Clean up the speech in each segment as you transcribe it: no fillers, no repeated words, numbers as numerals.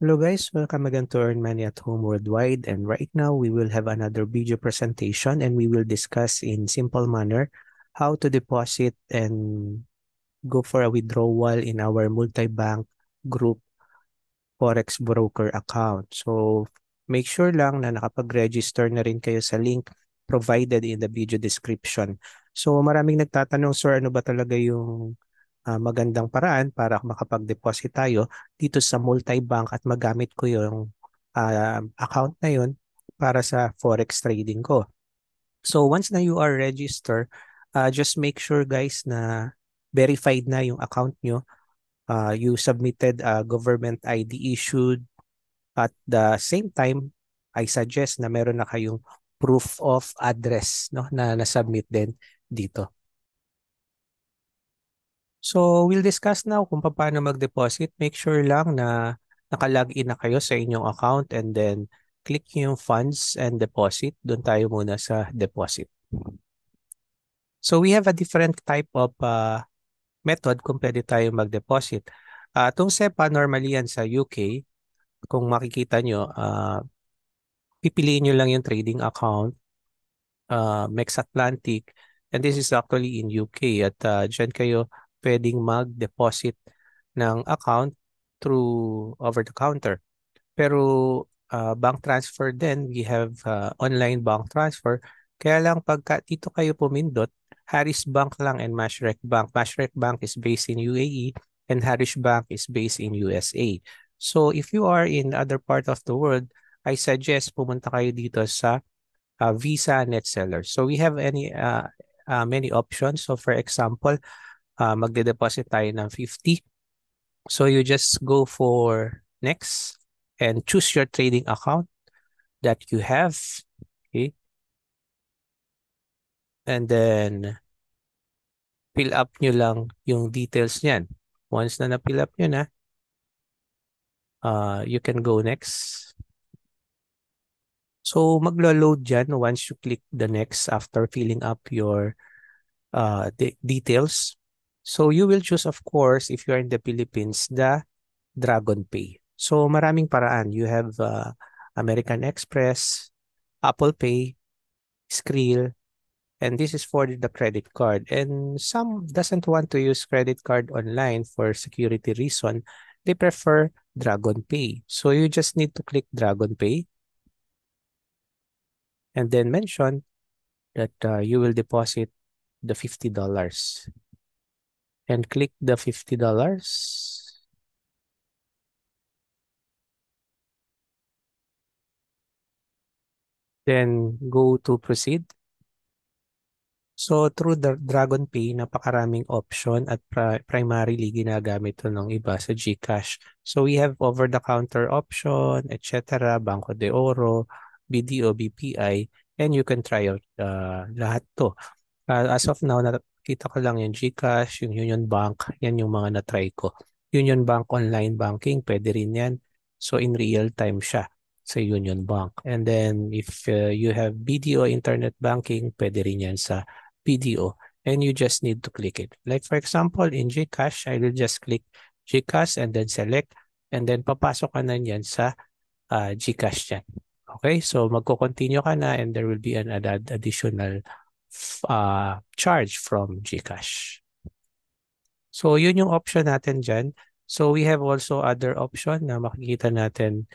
Hello guys, welcome again to Earn Money at Home Worldwide, and right now we will have another video presentation and we will discuss in simple manner how to deposit and go for a withdrawal in our multi-bank group Forex broker account. So make sure lang na nakapag-register na rin kayo sa link provided in the video description. So maraming nagtatanong, sir, ano ba talaga yung magandang paraan para makapag-deposit tayo dito sa multi-bank at magamit ko yung account na yun para sa forex trading ko. So once na you are registered, just make sure guys na verified na yung account nyo. You submitted a government ID issued. At the same time, I suggest na meron na kayong proof of address, no, na nasubmit din dito. So we'll discuss now kung paano mag-deposit. Make sure lang na naka-login na kayo sa inyong account and then click yung funds and deposit. Doon tayo muna sa deposit. So we have a different type of method kung pwede tayo mag-deposit. Itong SEPA, normally yan sa UK. Kung makikita nyo, pipiliin nyo lang yung trading account, Mex Atlantic, and this is actually in UK. At dyan kayo pwedeng mag-deposit ng account through over-the-counter. Pero bank transfer din, we have online bank transfer. Kaya lang pagka dito kayo pumindot, Harris Bank lang and Mashreq Bank. Mashreq Bank is based in UAE and Harris Bank is based in USA. So if you are in other part of the world, I suggest pumunta kayo dito sa Visa Net Seller. So we have many options. So for example, magde-deposit tayo ng 50. So you just go for next and choose your trading account that you have. Okay. And then fill up nyo lang yung details niyan. Once na na-fill up nyo na, you can go next. So maglo-load dyan once you click the next after filling up your details. So you will choose, of course, if you're in the Philippines, the Dragon Pay. So maraming paraan. You have American Express, Apple Pay, Skrill, and this is for the credit card. And some doesn't want to use credit card online for security reason. They prefer Dragon Pay. So you just need to click Dragon Pay and then mention that you will deposit the $50 and click the $50. Then go to proceed. So through the Dragon Pay, napakaraming option at primarily ginagamit ito ng iba sa GCash. So we have over-the-counter option, etc., Banco de Oro, BDO, BPI, and you can try out lahat to. As of now, nakita ko lang yung GCash, yung Union Bank, yan yung mga na-try ko. Union Bank Online Banking, pwede rin yan. So in real time siya sa Union Bank. And then if you have BDO Internet Banking, pwede rin yan sa BDO. And you just need to click it. Like for example, in GCash, I will just click GCash and then select. And then papasok ka na yan sa GCash yan. Okay, so magko-continue ka na and there will be an additional charge from GCash. So yun yung option natin dyan. So we have also other option na makikita natin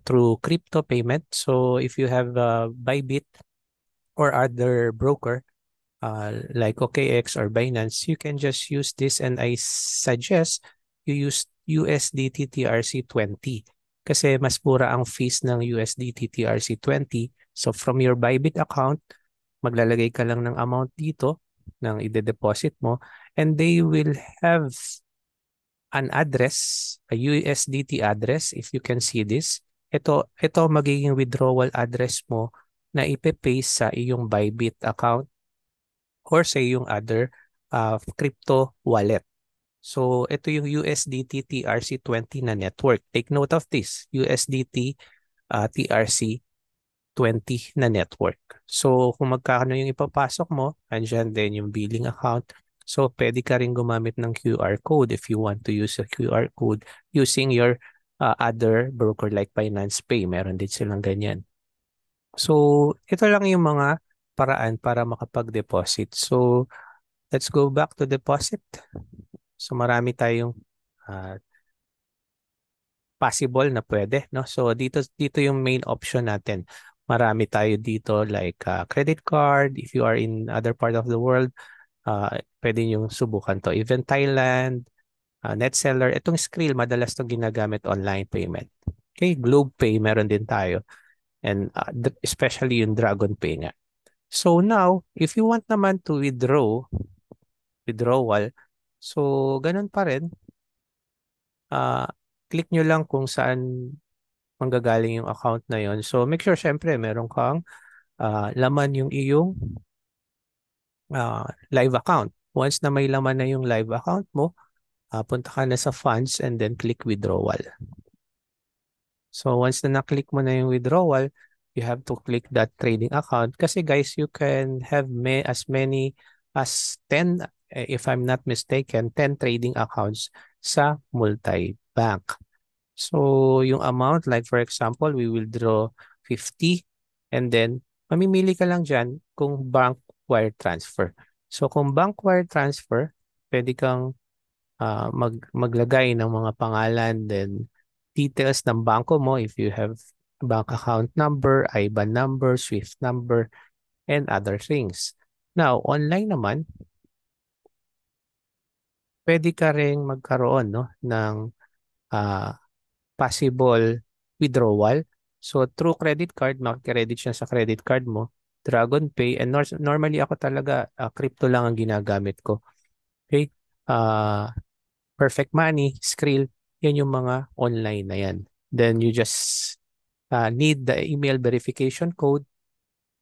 through crypto payment. So if you have Bybit or other broker like OKX or Binance, you can just use this, and I suggest you use USDT TRC20 kasi mas mura ang fees ng USDT TRC20. So from your Bybit account, maglalagay ka lang ng amount dito ng ide-deposit mo, and they will have an address, a USDT address, if you can see this. Ito magiging withdrawal address mo na ipe-paste sa iyong Bybit account or sa iyong other crypto wallet. So ito yung USDT TRC20 na network. Take note of this, USDT TRC20 na network. So kung magkano yung ipapasok mo, andyan din yung billing account. So pwede ka rin gumamit ng QR code if you want to use a QR code using your other broker like Finance Pay, meron din silang ganyan. So, ito lang yung mga paraan para makapag-deposit. So, let's go back to deposit. So, marami tayong uh, possible na pwede, no? So, dito yung main option natin. Marami tayo dito like credit card. If you are in other part of the world, pwede nyo subukan to. Even Thailand, Netseller. Itong Skrill, madalas to ginagamit online payment. Okay, Globe Pay, meron din tayo. And especially yung Dragon Pay nga. So now, if you want naman to withdrawal, so ganun pa rin, click nyo lang kung saan manggagaling yung account na yon. So make sure syempre meron kang laman yung iyong live account. Once na may laman na yung live account mo, punta ka na sa funds and then click withdrawal. So once na na-click mo na yung withdrawal, you have to click that trading account kasi guys, you can have as many as 10, if I'm not mistaken, 10 trading accounts sa multi-bank. So yung amount, like for example, we will draw 50 and then mamimili ka lang dyan kung bank wire transfer. So kung bank wire transfer, pwede kang maglagay ng mga pangalan, then details ng banko mo if you have bank account number, IBAN number, SWIFT number, and other things. Now, online naman, pwede ka rin magkaroon no, ng possible withdrawal. So, through credit card, makikredit siya sa credit card mo, Dragon Pay, and normally ako talaga, crypto lang ang ginagamit ko. Okay? Perfect Money, Skrill, yan yung mga online na yan. Then you just need the email verification code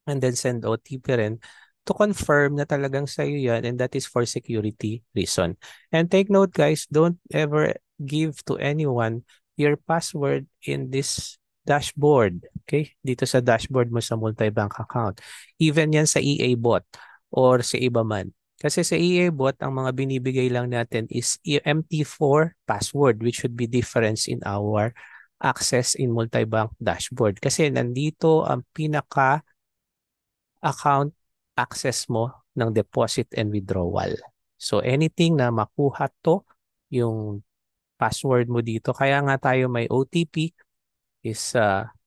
and then send OTP rin to confirm na talagang sa'yo yan, and that is for security reason. And take note guys, don't ever give to anyone your password in this dashboard. Okay? Dito sa dashboard mo sa multi-bank account. Even yan sa EA bot or sa iba man. Kasi sa EA bot, ang mga binibigay lang natin is MT4 password, which should be difference in our access in multi-bank dashboard. Kasi nandito ang pinaka account access mo ng deposit and withdrawal. So anything na makuha to, yung password mo dito, kaya nga tayo may OTP is,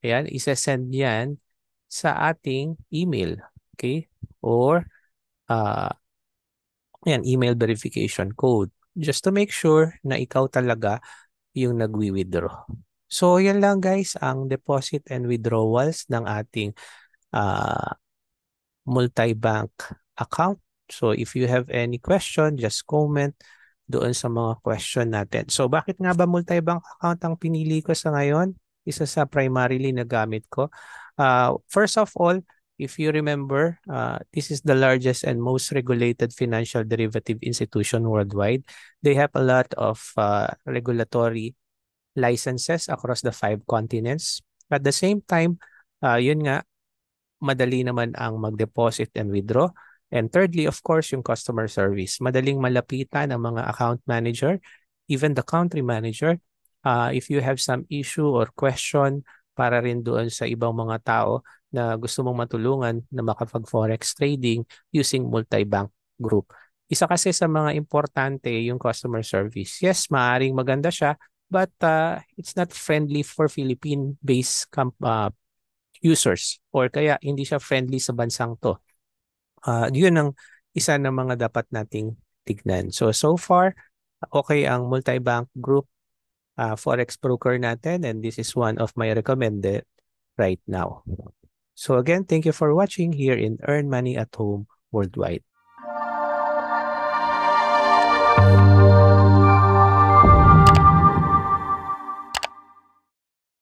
ayan, isa-send yan sa ating email. Okay? Or, yan, email verification code. Just to make sure na ikaw talaga yung nagwi-withdraw. So, yan lang guys, ang deposit and withdrawals ng ating multi-bank account. So, if you have any question, just comment doon sa mga question natin. So, bakit nga ba multi-bank account ang pinili ko sa ngayon? Isa sa primarily na gamit ko. First of all, if you remember, this is the largest and most regulated financial derivative institution worldwide. They have a lot of regulatory licenses across the 5 continents. At the same time, yun nga, madali naman ang mag-deposit and withdraw. And thirdly, of course, yung customer service. Madaling malapitan ng mga account manager, even the country manager. If you have some issue or question para rin doon sa ibang mga tao na gusto mong matulungan na makapag-forex trading using multi-bank group. Isa kasi sa mga importante yung customer service. Yes, maaaring maganda siya, but it's not friendly for Philippine-based users or kaya hindi siya friendly sa bansang to. Yun ang isa ng mga dapat nating tignan. So far, okay ang multi-bank group forex broker natin, and this is one of my recommended right now. So again, thank you for watching here in Earn Money at Home Worldwide.